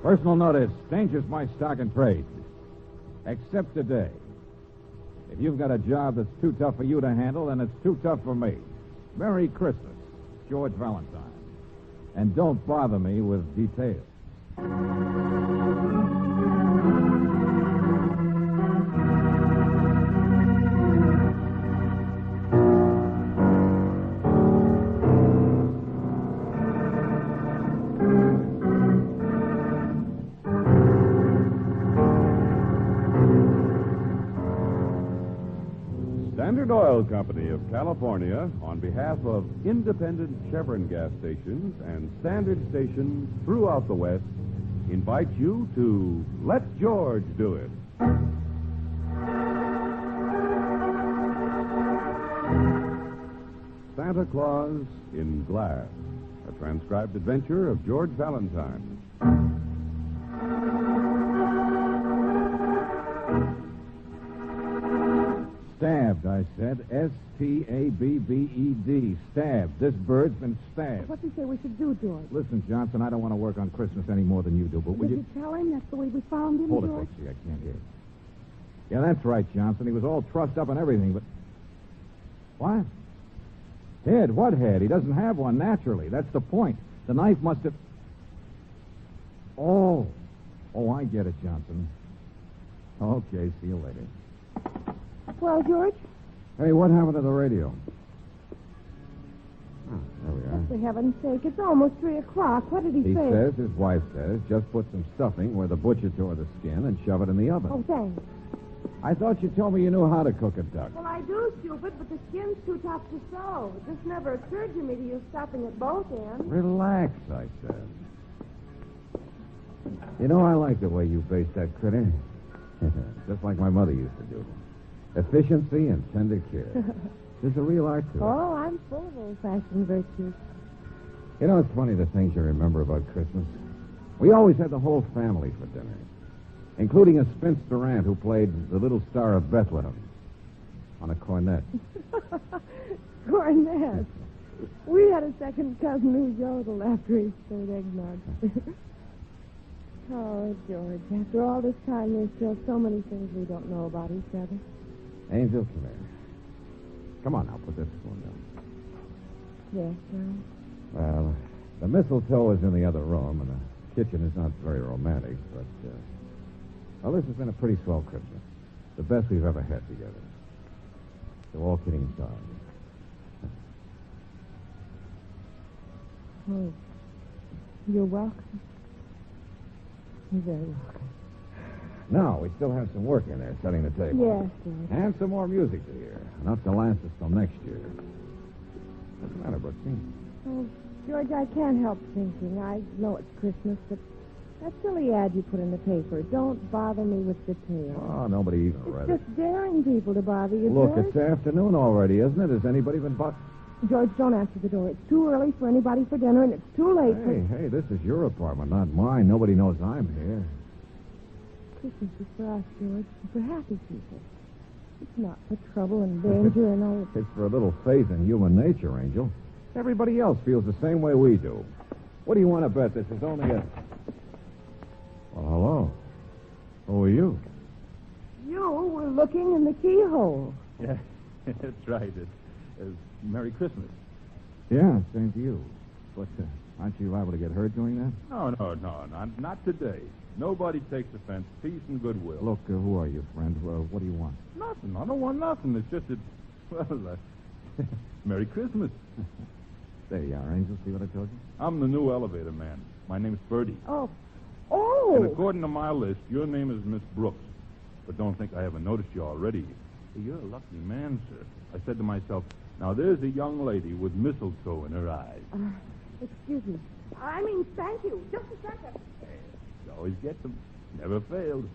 Personal notice. Danger's my stock and trade. Except today. If you've got a job that's too tough for you to handle, then it's too tough for me. Merry Christmas, George Valentine. And don't bother me with details. Standard Oil Company of California, on behalf of independent Chevron gas stations and standard stations throughout the West, invites you to Let George Do It. Santa Claus in Glass, a transcribed adventure of George Valentine. Stabbed, I said. S-T-A-B-B-E-D. Stabbed. This bird's been stabbed. What do you say we should do, George? Listen, Johnson, I don't want to work on Christmas any more than you do, but will Did you... you tell him that's the way we found him, Hold it, George? Brooksie. I can't hear. Yeah, that's right, Johnson. He was all trussed up and everything, but... What? Head? What head? He doesn't have one, naturally. That's the point. The knife must have... Oh, I get it, Johnson. Okay, see you later. Well, George? Hey, what happened to the radio? Oh, there we are. For heaven's sake, it's almost 3 o'clock. What did he He say? says, his wife says, just put some stuffing where the butcher tore the skin and shove it in the oven. Oh, thanks. I thought you told me you knew how to cook a duck. Well, I do, stupid, but the skin's too tough to sew. It just never occurred to me to use stuffing at both ends. Relax, I said. You know, I like the way you baked that critter. Just like my mother used to do. Efficiency and tender care. There's a real art to it. Oh, I'm full of old-fashioned virtues. You know, it's funny the things you remember about Christmas. We always had the whole family for dinner, including a spinster aunt who played the little star of Bethlehem on a cornet. Cornet. We had a second cousin who yodeled after he stirred eggnog. Oh, George, after all this time, there's still so many things we don't know about each other. Angel, come here. Come on now, put this spoon down. Yes, sir. Well, the mistletoe is in the other room, and the kitchen is not very romantic, but, well, this has been a pretty swell Christmas. The best we've ever had together. So all kidding aside. Oh, you're welcome. You're very welcome. Now, we still have some work in there, setting the table. Yes, George. And some more music to hear. Enough to last us till next year. What's the matter, Brooksie? Oh, George, I can't help thinking. I know it's Christmas, but that silly ad you put in the paper, don't bother me with details. Oh, nobody even read It's it. just daring people to bother you, Look, George. it's afternoon already, isn't it? Has anybody been George, don't answer the door. It's too early for anybody for dinner, and it's too late for... Hey, this is your apartment, not mine. Nobody knows I'm here. Christmas is for us, George, and for happy people. It's not for trouble and danger and all... It's for a little faith in human nature, Angel. Everybody else feels the same way we do. What do you want to bet this is only a... Well, hello. Who are you? You were looking in the keyhole. Yeah, that's right. It's Merry Christmas. Yeah, same to you. But aren't you liable to get hurt doing that? No, not today. Nobody takes offense. Peace and goodwill. Look, who are you, friend? What do you want? Nothing. I don't want nothing. It's just that, well, Merry Christmas. There you are, Angel. See what I told you? I'm the new elevator man. My name's Bertie. Oh. And according to my list, your name is Miss Brooks. But don't think I haven't noticed you already. You're a lucky man, sir. I said to myself, now there's a young lady with mistletoe in her eyes. Excuse me. I mean, thank you. Just a second. She always gets them. Never failed.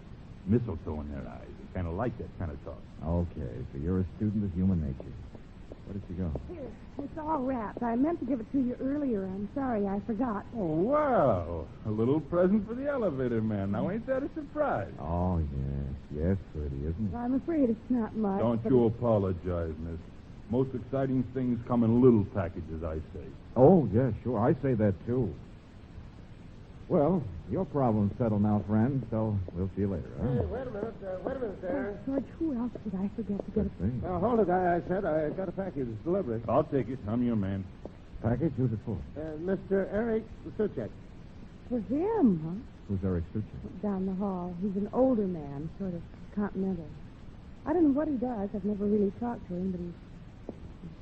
Mistletoe in their eyes. I kind of like that kind of talk. Okay, so you're a student of human nature. Where did she go? Here, it's all wrapped. I meant to give it to you earlier. I'm sorry, I forgot. Oh, wow. A little present for the elevator man. Now, ain't that a surprise? Oh, yes, pretty, isn't it? I'm afraid it's not much. Don't you apologize, miss. Most exciting things come in little packages, I say. Oh, yeah, sure. I say that, too. Well, your problem's settled now, friend, so we'll see you later, huh? Hey, wait a minute there. George, who else did I forget to get a... Let's see. Hold it, I said. I got a package delivery. I'll take it. I'm your man. Package? Who's it for? Mr. Eric Suchek. For him, huh? Who's Eric Suchek? Down the hall. He's an older man, sort of continental. I don't know what he does. I've never really talked to him, but he's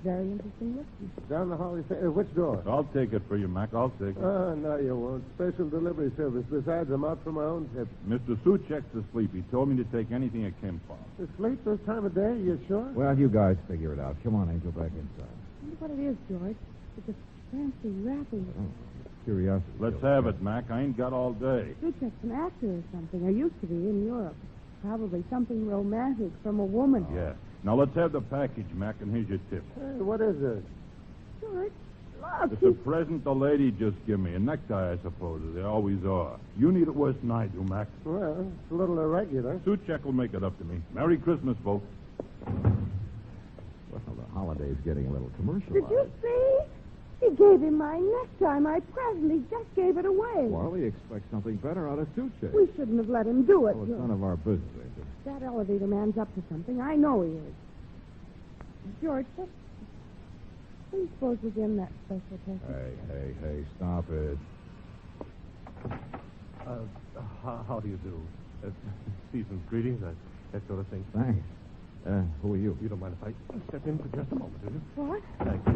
very interesting looking. Down the hall, which door? I'll take it for you, Mac. I'll take it. Oh, no, you won't. Special delivery service. Besides, I'm out for my own tip. Mr. Suchek's asleep. He told me to take anything at Kim Farm. Asleep this time of day? You sure? Well, you guys figure it out. Come on, Angel, back inside. I wonder what it is, George. It's a fancy wrapping. Oh, curiosity. Let's have it, Mac. I ain't got all day. Suchek's an actor or something, or used to be in Europe. Probably something romantic from a woman. Yeah. Now, let's have the package, Mac, and here's your tip. Hey, what is this? George, look. It's a present the lady just gave me. A necktie, I suppose, as they always are. You need it worse than I do, Mac. Well, it's a little irregular. Suchek will make it up to me. Merry Christmas, folks. Well, the holiday's getting a little commercial. Did you see? He gave him my necktie, my present. He just gave it away. Wally expects something better out of Suchek. We shouldn't have let him do it. Well, it's none of our business, Angel. That elevator man's up to something. I know he is. George, what do you suppose was in that special package? Hey, stop it. How do you do? Season's greetings, that sort of thing. Thanks. Who are you? You don't mind if I step in for just a moment, do you? What? Thank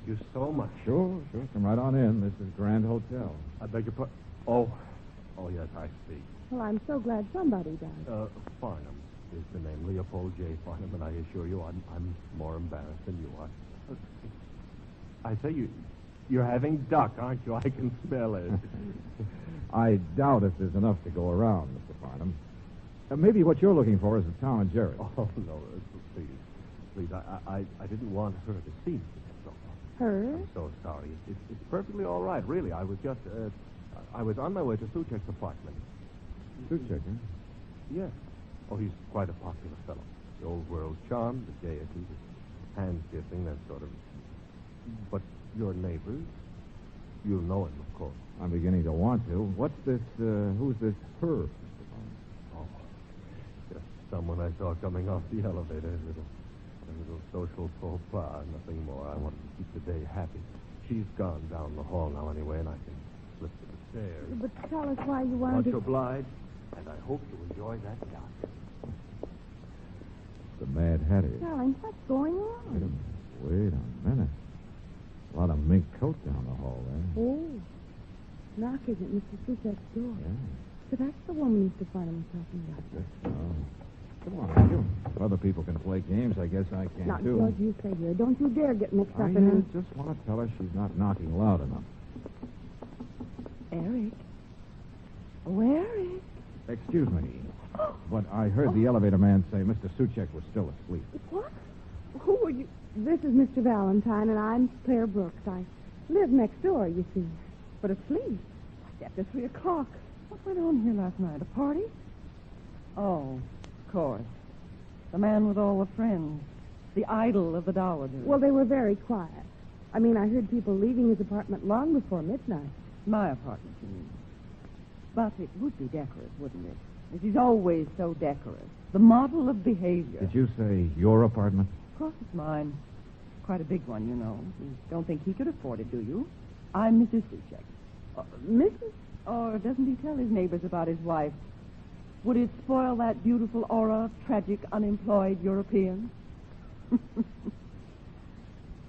you so much. Sure. Come right on in. This is Grand Hotel. I beg your pardon. Oh, yes, I see. Well, I'm so glad somebody does. Farnham is the name. Leopold J. Farnham, and I assure you I'm more embarrassed than you are. I say you're having duck, aren't you? I can smell it. I doubt if there's enough to go around, Mr. Farnham. Maybe what you're looking for is a Tom and Jerry. Oh, no, please. I didn't want her to see me. So. Her? I'm so sorry. It's perfectly all right, really. I was just, I was on my way to Suchek's apartment. Suchek, huh? Yes. Oh, he's quite a popular fellow. The old world charm, the gaiety, the hand-kissing, that sort of... But your neighbors, you'll know him, of course. I'm beginning to want to. What's this, who's this her, Mr. Farnham? Oh, just someone I saw coming off the elevator. A little social faux pas, nothing more. I want to keep the day happy. She's gone down the hall now anyway, and I can slip to the stairs. But tell us why you wanted Much to... obliged, and I hope you enjoy that yacht. The Mad Hatter. Darling, what's going on? Wait a minute. A lot of mink coat down the hall there. Oh, knocking at Mr. Suchek's door. Yeah. So that's the woman Mr. Farnham was talking about. Oh. Come on, Angel. If other people can play games, I guess I can, Now, too. George, you stay here. Don't you dare get mixed I up in it. just want to tell her she's not knocking loud enough. Eric. Oh, Eric. Excuse me, but I heard the elevator man say Mr. Suchek was still asleep. What? Who are you? This is Mr. Valentine, and I'm Claire Brooks. I live next door, you see. But asleep. After 3 o'clock. What went on here last night? A party? Oh, of course. The man with all the friends. The idol of the Dowager. Well, they were very quiet. I mean, I heard people leaving his apartment long before midnight. My apartment, you mean. But it would be decorous, wouldn't it? It is always so decorous. The model of behavior. Did you say your apartment? Of course it's mine. Quite a big one, you know. You don't think he could afford it, do you? I'm Mrs. Suchek. Mrs.? Or doesn't he tell his neighbors about his wife? Would it spoil that beautiful aura of tragic, unemployed European?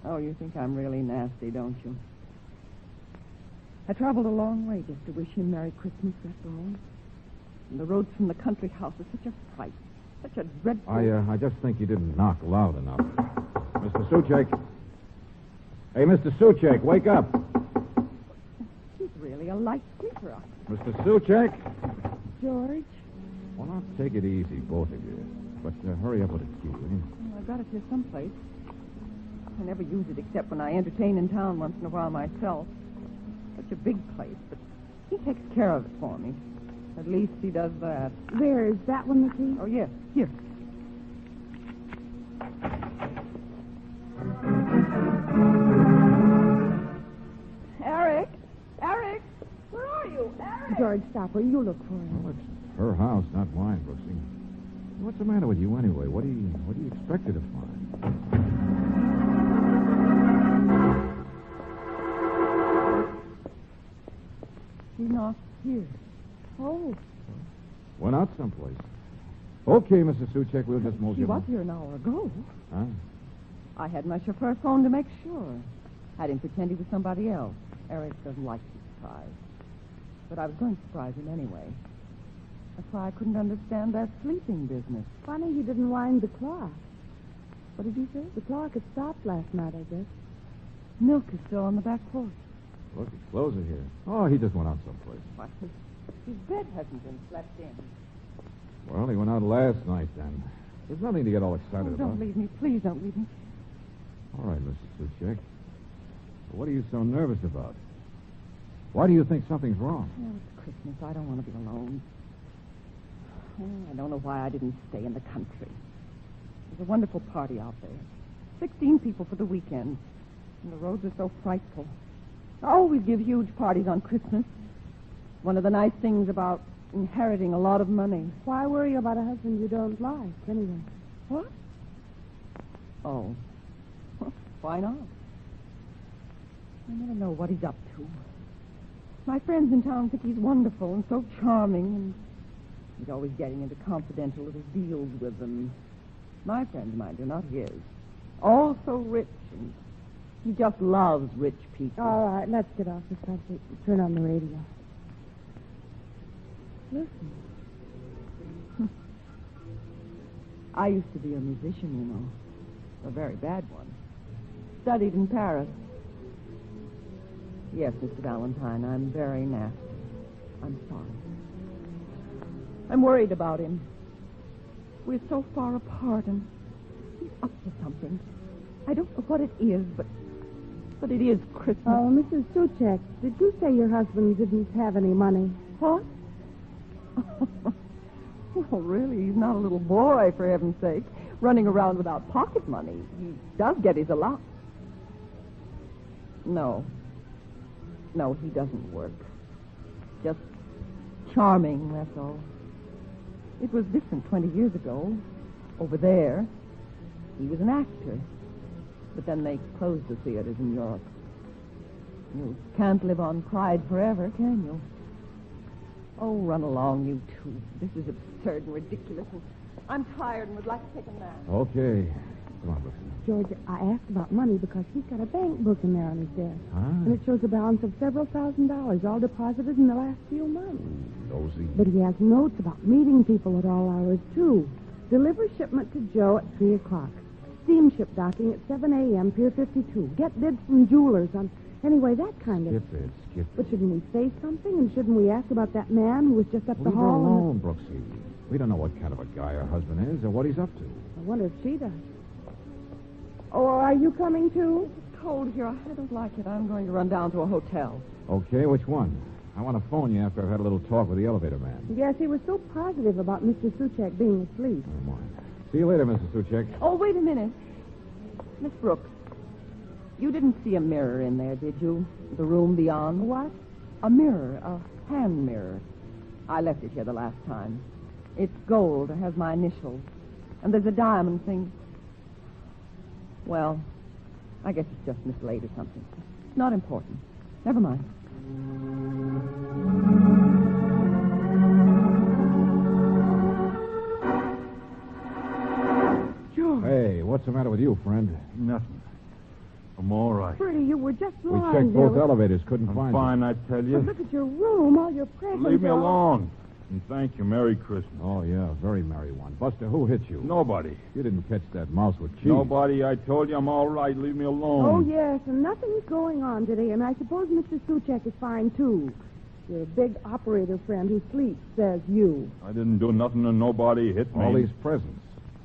Oh, you think I'm really nasty, don't you? I traveled a long way just to wish him Merry Christmas, that's all. And the roads from the country house are such a fright, such a dreadful... I just think you didn't knock loud enough. Mr. Suchek. Hey, Mr. Suchek, wake up. He's really a light sleeper. Mr. Suchek. George? Well, now, take it easy, both of you. But hurry up with the key, will you? Well, I've got it here someplace. I never use it except when I entertain in town once in a while myself. Such a big place, but he takes care of it for me. At least he does that. There, is that one the key? Oh, yes. Here. Eric! Eric! Where are you? George, stop her. You look for her. Well, it's her house, not mine, Brooksie. What's the matter with you anyway? What do you expect her to find? She's not here. Oh, Went out someplace. Okay, Mrs. Suchek, we'll just move She you was along. here an hour ago. Huh? I had my chauffeur phone to make sure. Had him pretend he was somebody else. Eric doesn't like to be surprised. But I was going to surprise him anyway. That's why I couldn't understand that sleeping business. funny he didn't wind the clock. What did you say? The clock had stopped last night, I guess. Milk is still on the back porch. Look, his clothes are here. Oh, he just went out someplace. What? His bed hasn't been slept in. Well, he went out last night, then. There's nothing to get all excited Oh, about. don't leave me. Please don't leave me. All right, Mrs. Suchek. What are you so nervous about? Why do you think something's wrong? Oh, it's Christmas. I don't want to be alone. Oh, I don't know why I didn't stay in the country. There's a wonderful party out there. 16 people for the weekend. And the roads are so frightful. I always give huge parties on Christmas. One of the nice things about inheriting a lot of money. Why worry about a husband you don't like, anyway? What? Oh. Why not? I never know what he's up to. My friends in town think he's wonderful and so charming, and he's always getting into confidential little deals with them. My friends, mind you, not his. All so rich, and he just loves rich people. All right, let's get off the subject. Turn on the radio. Listen. I used to be a musician, you know. A very bad one. Studied in Paris. Yes, Mr. Valentine, I'm very nasty. I'm sorry. I'm worried about him. We're so far apart, and he's up to something. I don't know what it is, but it is Christmas. Oh, Mrs. Suchek, did you say your husband didn't have any money? What? Well, really, he's not a little boy, for heaven's sake, running around without pocket money. He does get his allowance. No, he doesn't work. Just charming, that's all. It was different 20 years ago. Over there, he was an actor. But then they closed the theaters in Europe. You can't live on pride forever, can you? Oh, run along, you two. This is absurd and ridiculous. And I'm tired and would like to take a nap. Okay. Come on, Brooksie. George, I asked about money because he's got a bank book in there on his desk. Huh? And it shows a balance of several $1,000s, all deposited in the last few months. Nosy. But he has notes about meeting people at all hours, too. Deliver shipment to Joe at 3 o'clock. Steamship docking at 7 a.m., Pier 52. Get bids from jewelers on... Anyway, that kind of... Skip it. But shouldn't we say something? And shouldn't we ask about that man who was just up the Leave her hall? alone, Brooksie. We don't know what kind of a guy her husband is or what he's up to. I wonder if she does. Oh, are you coming, too? It's cold here. I don't like it. I'm going to run down to a hotel. Okay, which one? I want to phone you after I've had a little talk with the elevator man. Yes, he was so positive about Mr. Suchek being asleep. Never mind. See you later, Mrs. Suchek. Oh, wait a minute. Miss Brooks, you didn't see a mirror in there, did you? The room beyond? What? A mirror, a hand mirror. I left it here the last time. It's gold. It has my initials. And there's a diamond thing. Well, I guess it's just mislaid or something. It's not important. Never mind. George. Hey, what's the matter with you, friend? Nothing. I'm all right. Pretty, you were just We lying checked there. both elevators, couldn't I'm find fine, I tell But you. look at your room, all your presents. Leave me are- alone. And thank you. Merry Christmas. you. Oh, yeah, very merry one. Buster, who hit you? Nobody. You didn't catch that mouse with cheese. Nobody. I told you I'm all right. Leave me alone. Oh, yes, and nothing's going on today, and I suppose Mr. Suchek is fine, too. Your big operator friend who sleeps says you. I didn't do nothing and nobody hit me. All these presents.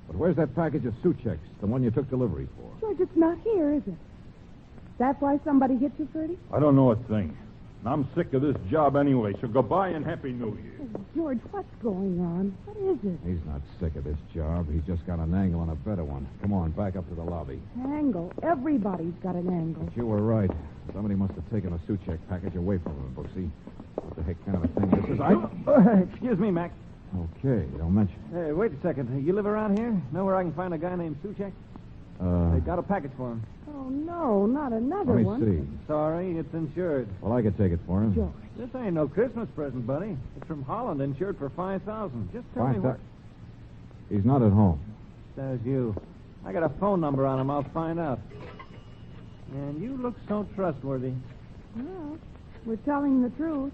But where's that package of Suchek's, the one you took delivery for? George, it's not here, is it? That's why somebody hit you, Ferdy? I don't know a thing. And I'm sick of this job anyway, so goodbye and Happy New Year. Oh, George, what's going on? What is it? He's not sick of this job. He's just got an angle on a better one. Come on, back up to the lobby. Angle. Everybody's got an angle. But you were right. Somebody must have taken a suit check package away from him, Brooksie. What the heck kind of a thing this is? Excuse me, Mac. Okay, don't mention. Hey, wait a second. You live around here? Know where I can find a guy named Suchek? They got a package for him. Oh, no, not another Let me one. see. Sorry, it's insured. Well, I could take it for him. George. This ain't no Christmas present, buddy. It's from Holland, insured for $5,000. Just tell me what... He's not at home. There's you. I got a phone number on him. I'll find out. And you look so trustworthy. Well, we're telling the truth.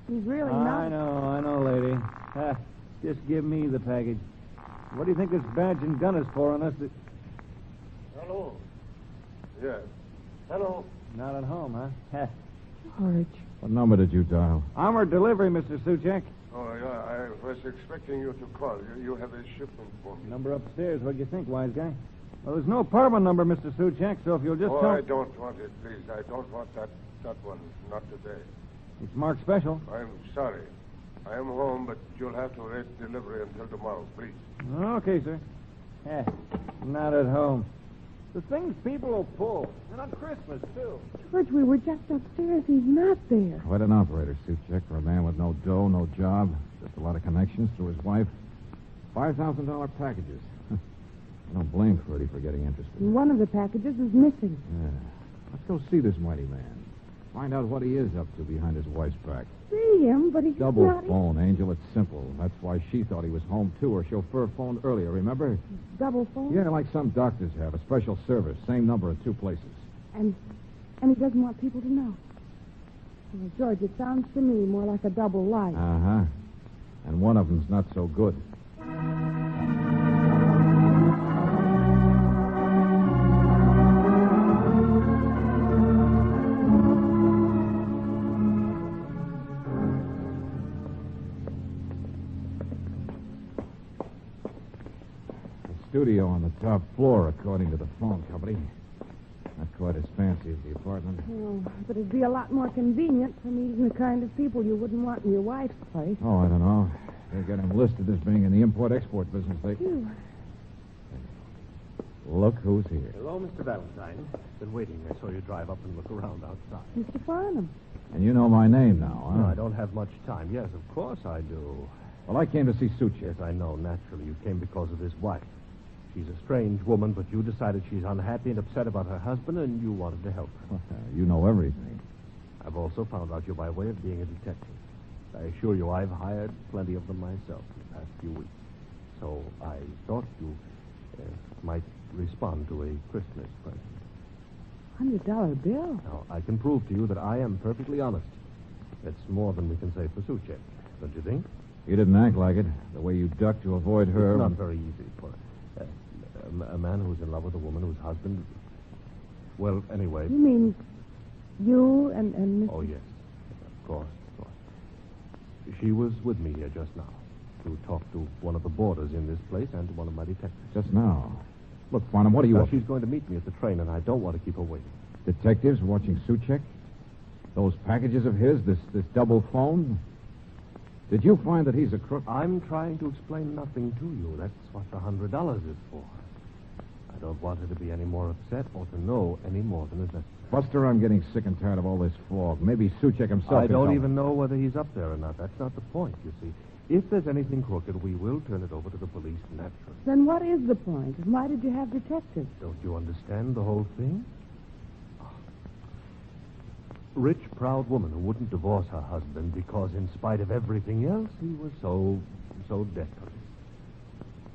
He's really not. I know, lady. Just give me the package. What do you think this badge and gun is for unless it... Hello. Yes. Hello. Not at home, huh? George. What number did you dial? Armored delivery, Mr. Suchek. Oh, yeah, I was expecting you to call. You have a shipment for me. Number upstairs. What do you think, wise guy? Well, there's no apartment number, Mr. Suchek, so if you'll just tell... I don't want it, please. I don't want that one. Not today. It's marked special. I'm sorry. I am home, but you'll have to wait delivery until tomorrow, please. Okay, sir. Not at home. The things people will pull. And on Christmas, too. George, we were just upstairs. He's not there. Quite an operator, suit check for a man with no dough, no job, just a lot of connections through his wife. $5,000 packages. I don't blame Ferdy for getting interested. One of the packages is missing. Yeah. Let's go see this mighty man. Find out what he is up to behind his wife's back. See him, but he's Double not... phone, Angel. It's simple. That's why she thought he was home, too. Her chauffeur phoned earlier, remember? Double phone? Yeah, like some doctors have. A special service. Same number in two places. And he doesn't want people to know. Well, George, it sounds to me more like a double life. Uh-huh. And one of them's not so good. Studio on the top floor, according to the phone company. Not quite as fancy as the apartment. Oh, but it'd be a lot more convenient for meeting the kind of people you wouldn't want in your wife's place. Oh, I don't know. They got him listed as being in the import-export business. Phew. Look who's here. Hello, Mr. Valentine. Been waiting. I saw you drive up and look around outside. Mr. Farnham. And you know my name now, huh? No, I don't have much time. Yes, of course I do. Well, I came to see Suche. Yes, I know. Naturally, you came because of his wife. She's a strange woman, but you decided she's unhappy and upset about her husband, and you wanted to help her. You know everything. I've also found out you by way of being a detective. I assure you, I've hired plenty of them myself in the past few weeks. So I thought you might respond to a Christmas present. $100 bill? Now, I can prove to you that I am perfectly honest. It's more than we can say for Suche, don't you think? You didn't act like it. The way you ducked to avoid her. It's not very easy for a man who's in love with a woman whose husband... Well, anyway... You mean you and Mr. Oh, yes. Of course. She was with me here just now to talk to one of the boarders in this place and to one of my detectives. Just now. Look, Farnham, what are you up to? She's going to meet me at the train, and I don't want to keep her waiting. Detectives watching Suchek? Those packages of his, this double phone? Did you find that he's a crook? I'm trying to explain nothing to you. That's what the $100 is for. I don't want her to be any more upset or to know any more than is necessary. Buster, I'm getting sick and tired of all this fog. Maybe Suchek himself I can don't help. even know whether he's up there or not. That's not the point, you see. If there's anything crooked, we will turn it over to the police naturally. Then what is the point? And why did you have detectives? Don't you understand the whole thing? Rich, proud woman who wouldn't divorce her husband because, in spite of everything else, he was so desperate.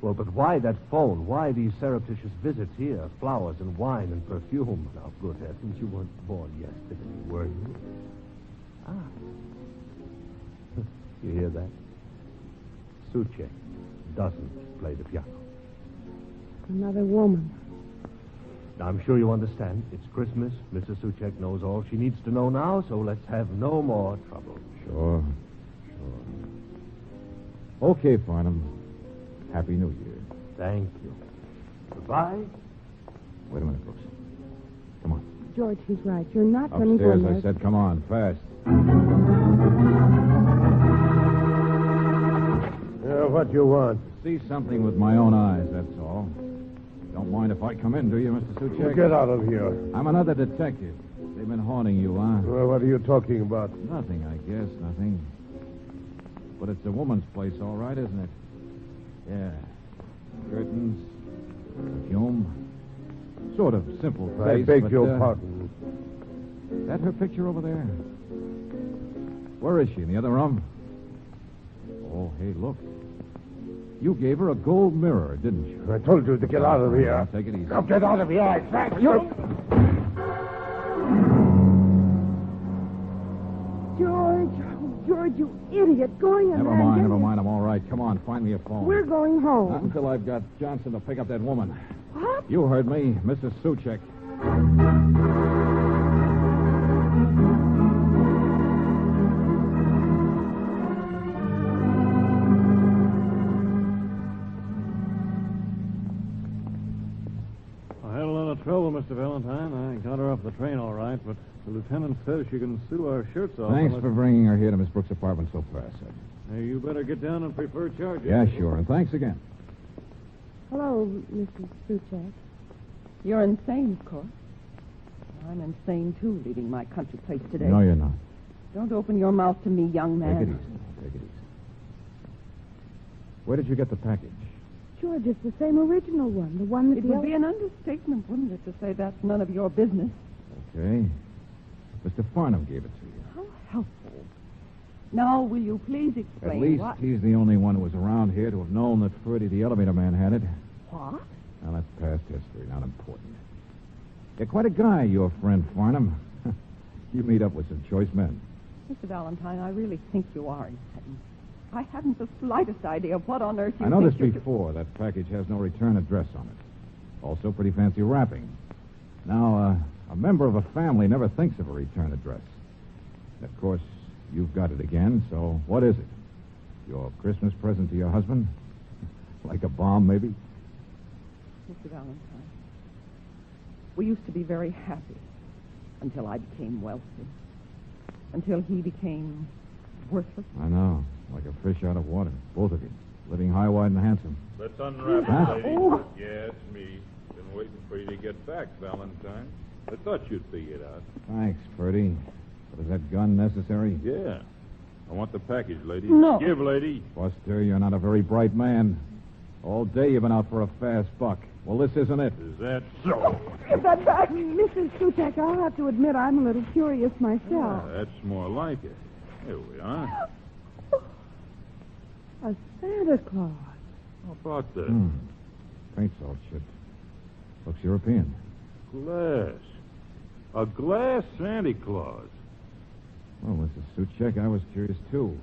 Well, but why that phone? Why these surreptitious visits here? Flowers and wine and perfume. Now, good heavens, you weren't born yesterday, were you? You hear that? Suche doesn't play the piano. Another woman. Now, I'm sure you understand. It's Christmas. Mrs. Suchek knows all she needs to know now, so let's have no more trouble. Sure. Okay, Farnham. Happy New Year. Thank you. Goodbye. Wait a minute, Brooks. Come on. George, he's right. You're not going to go Upstairs, there. I said, come on, fast. what you want? See something with my own eyes, that's all. Don't mind if I come in, do you, Mr. Suchek? Get out of here. I'm another detective. They've been haunting you, huh? Well, what are you talking about? Nothing, I guess, nothing. But it's a woman's place, all right, isn't it? Yeah. Curtains, perfume. Sort of simple I place, beg but, your pardon. That her picture over there? Where is she? In the other room? Oh, hey, look. You gave her a gold mirror, didn't you? I told you to get out of here. Now, take it easy. Now get out of here, I said. George, you idiot. Going in Never there and mind, getting never it. mind. I'm all right. Come on, find me a phone. We're going home. Not until I've got Johnson to pick up that woman. What? You heard me, Mrs. Suchek. I had a lot of trouble, Mr. Valentine. I got her off the train all right, but the lieutenant says she can sue our shirts off. Thanks for bringing her here to Miss Brooks' apartment so fast, sir. Hey, you better get down and prefer charges. Yeah, sure. And thanks again. Hello, Mrs. Suchek. You're insane, of course. I'm insane, too, leaving my country place today. No, you're not. Don't open your mouth to me, young man. Take it easy. Take it easy. Where did you get the package? George, it's the same original one. The one that It would be an understatement, wouldn't it, to say that's none of your business? Okay. Mr. Farnham gave it to you. How helpful. Now, will you please explain At least what... he's the only one who was around here to have known that Ferdy, the elevator man, had it. What? Now, that's past history, not important. You're quite a guy, your friend Farnham. You meet up with some choice men. Mr. Valentine, I really think you are insane. I haven't the slightest idea of what on earth you I noticed think you before that package has no return address on it. Also pretty fancy wrapping. Now, a member of a family never thinks of a return address. Of course, you've got it again, so what is it? Your Christmas present to your husband? Like a bomb, maybe? Mr. Valentine, we used to be very happy until I became wealthy. Until he became worthless. I know. Like a fish out of water. Both of you. Living high, wide, and handsome. Let's unwrap Huh? it, lady. Oh. Yes, me. Been waiting for you to get back, Valentine. I thought you'd figure it out. Thanks, Ferdy. But is that gun necessary? Yeah. I want the package, lady. No. Give, lady. Buster, you're not a very bright man. All day you've been out for a fast buck. Well, this isn't it. Is that so? Give that back. Mrs. Suchek, I'll have to admit I'm a little curious myself. That's more like it. Here we are. A Santa Claus. How about that? Paint salt shit. Looks European. Glass. A glass Santa Claus. Well, Mrs. Suchek, I was curious, too.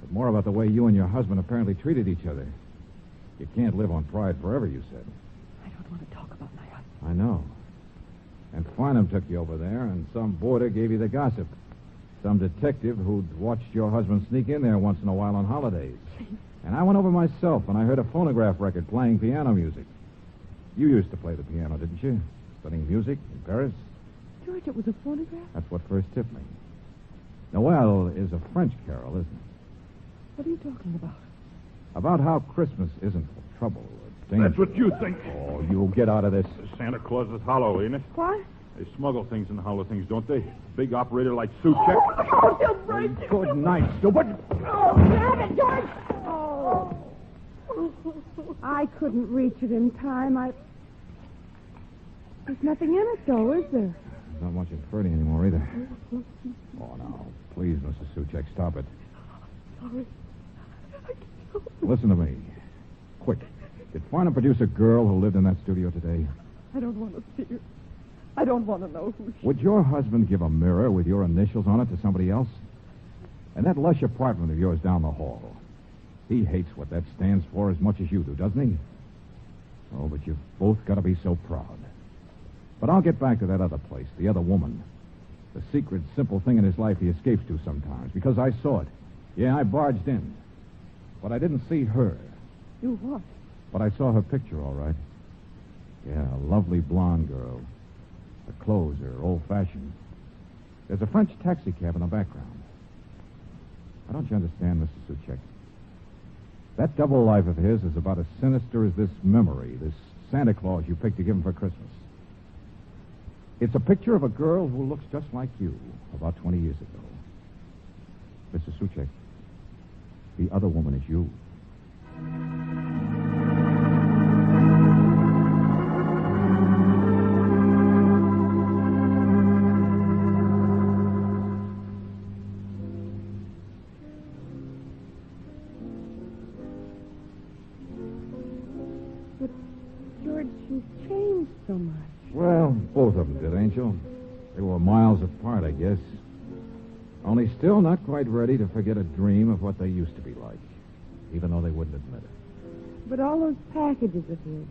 But more about the way you and your husband apparently treated each other. You can't live on pride forever, you said. I don't want to talk about my husband. I know. And Farnham took you over there, and some boarder gave you the gossip. Some detective who'd watched your husband sneak in there once in a while on holidays. And I went over myself, and I heard a phonograph record playing piano music. You used to play the piano, didn't you? Studying music in Paris? George, it was a phonograph? That's what first tipped me. Noel is a French carol, isn't it? What are you talking about? About how Christmas isn't for trouble or danger. That's what you think. Oh, you'll get out of this. Santa Claus is hollow, ain't it? What? They smuggle things in hollow things, don't they? Big operator like Suchek. Oh, he'll break it. Good night, stupid. Oh, grab it, George. Oh. I couldn't reach it in time. There's nothing in it, though, is there? There's not much in Ferdy anymore, either. Oh, no. Please, Mrs. Suchek, stop it. Sorry. Listen to me. Quick. Did Farnham produce a girl who lived in that studio today? I don't want to see her. I don't want to know who she... Would your husband give a mirror with your initials on it to somebody else? And that lush apartment of yours down the hall. He hates what that stands for as much as you do, doesn't he? Oh, but you've both got to be so proud. But I'll get back to that other place, the other woman. The secret, simple thing in his life he escapes to sometimes, because I saw it. Yeah, I barged in. But I didn't see her. You what? But I saw her picture, all right. Yeah, a lovely blonde girl. Her clothes are old-fashioned. There's a French taxi cab in the background. Now, don't you understand, Mr. Suchek? That double life of his is about as sinister as this memory, this Santa Claus you picked to give him for Christmas. It's a picture of a girl who looks just like you about 20 years ago. Mr. Suchek, the other woman is you. But, George, she's changed so much. Well, both of them did, Angel. They were miles apart, I guess. Only still not quite ready to forget a dream of what they used to be like, even though they wouldn't admit it. But all those packages of his,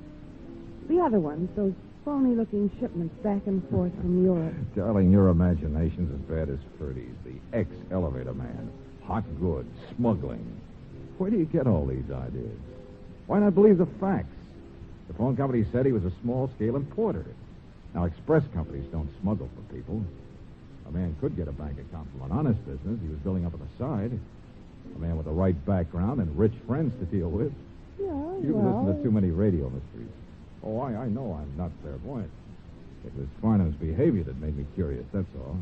the other ones, those phony-looking shipments back and forth from Europe. Darling, your imagination's as bad as Ferdy's, the ex-elevator man. Hot goods, smuggling. Where do you get all these ideas? Why not believe the facts? The phone company said he was a small-scale importer. Now, express companies don't smuggle for people. A man could get a bank account from an honest business he was building up on the side. A man with the right background and rich friends to deal with. Yeah, You've listened to too many radio mysteries. Oh, I know I'm not clairvoyant. It was Farnham's behavior that made me curious, that's all.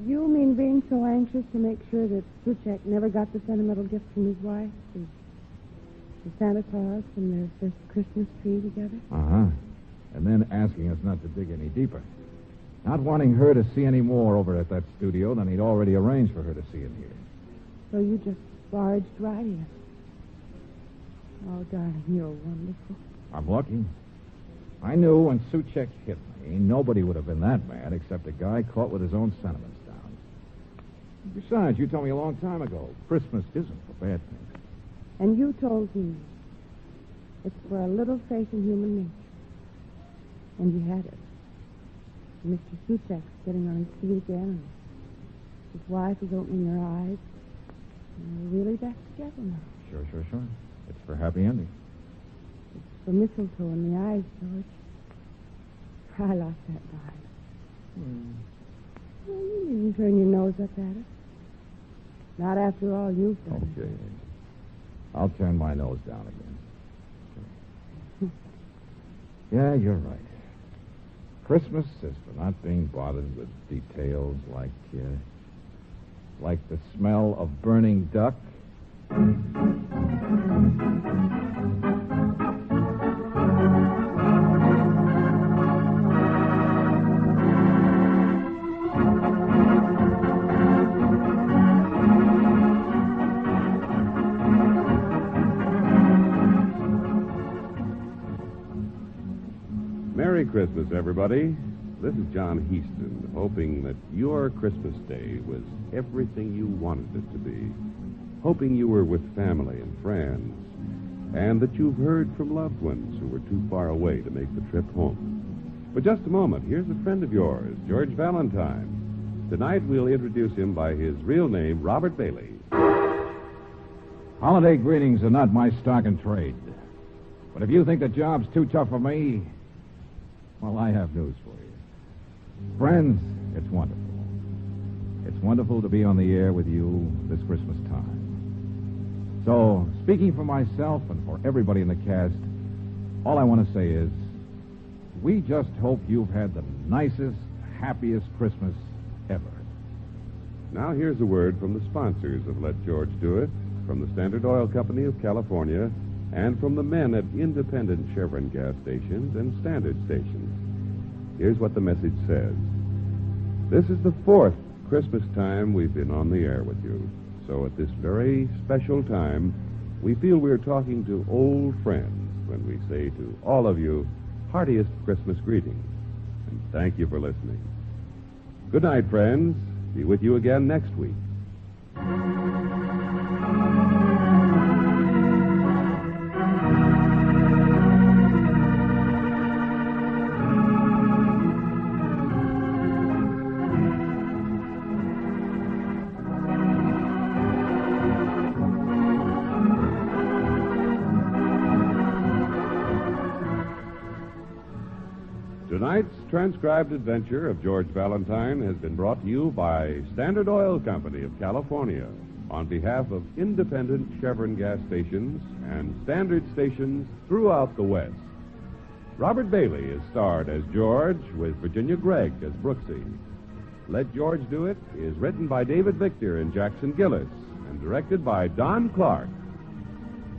You mean being so anxious to make sure that Suchek never got the sentimental gift from his wife? The Santa Claus from their first Christmas tree together? Uh-huh. And then asking us not to dig any deeper. Not wanting her to see any more over at that studio than he'd already arranged for her to see in here. So you just barged right in. Oh, darling, you're wonderful. I'm lucky. I knew when Suchek hit me, nobody would have been that mad except a guy caught with his own sentiments down. Besides, you told me a long time ago, Christmas isn't for bad things. And you told me it's for a little faith in human nature. And you had it. Mr. Suchek's getting on his feet again, and his wife is opening her eyes. And they're really back together now. Sure. It's for happy ending. It's for mistletoe in the eyes, George. I like that vibe. Well, you needn't turn your nose up at it. Not after all you've done. Okay. I'll turn my nose down again. Yeah, you're right. Christmas is for not being bothered with details like the smell of burning duck. Merry Christmas, everybody. This is John Heaston, hoping that your Christmas Day was everything you wanted it to be. Hoping you were with family and friends, and that you've heard from loved ones who were too far away to make the trip home. For just a moment, here's a friend of yours, George Valentine. Tonight, we'll introduce him by his real name, Robert Bailey. Holiday greetings are not my stock in trade. But if you think the job's too tough for me, well, I have news for you. Friends, it's wonderful. It's wonderful to be on the air with you this Christmas time. So, speaking for myself and for everybody in the cast, all I want to say is, we just hope you've had the nicest, happiest Christmas ever. Now, here's a word from the sponsors of Let George Do It, from the Standard Oil Company of California, and from the men at independent Chevron gas stations and standard stations. Here's what the message says. This is the 4th Christmas time we've been on the air with you. So at this very special time, we feel we're talking to old friends when we say to all of you, heartiest Christmas greetings. And thank you for listening. Good night, friends. Be with you again next week. Tonight's transcribed adventure of George Valentine has been brought to you by Standard Oil Company of California on behalf of independent Chevron gas stations and standard stations throughout the West. Robert Bailey is starred as George, with Virginia Gregg as Brooksie. Let George Do It is written by David Victor and Jackson Gillis and directed by Don Clark.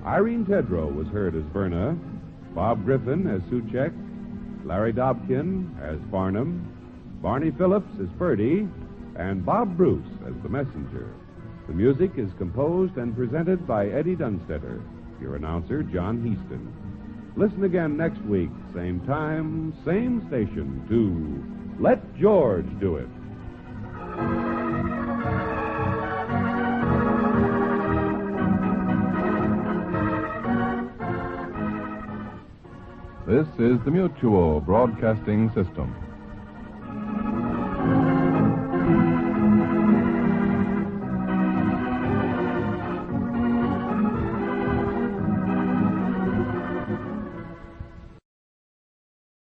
Irene Tedrow was heard as Verna, Bob Griffin as Suchek, Larry Dobkin as Farnham, Barney Phillips as Purdy, and Bob Bruce as the messenger. The music is composed and presented by Eddie Dunstetter. Your announcer, John Heaston. Listen again next week, same time, same station, to Let George Do It. This is the Mutual Broadcasting System.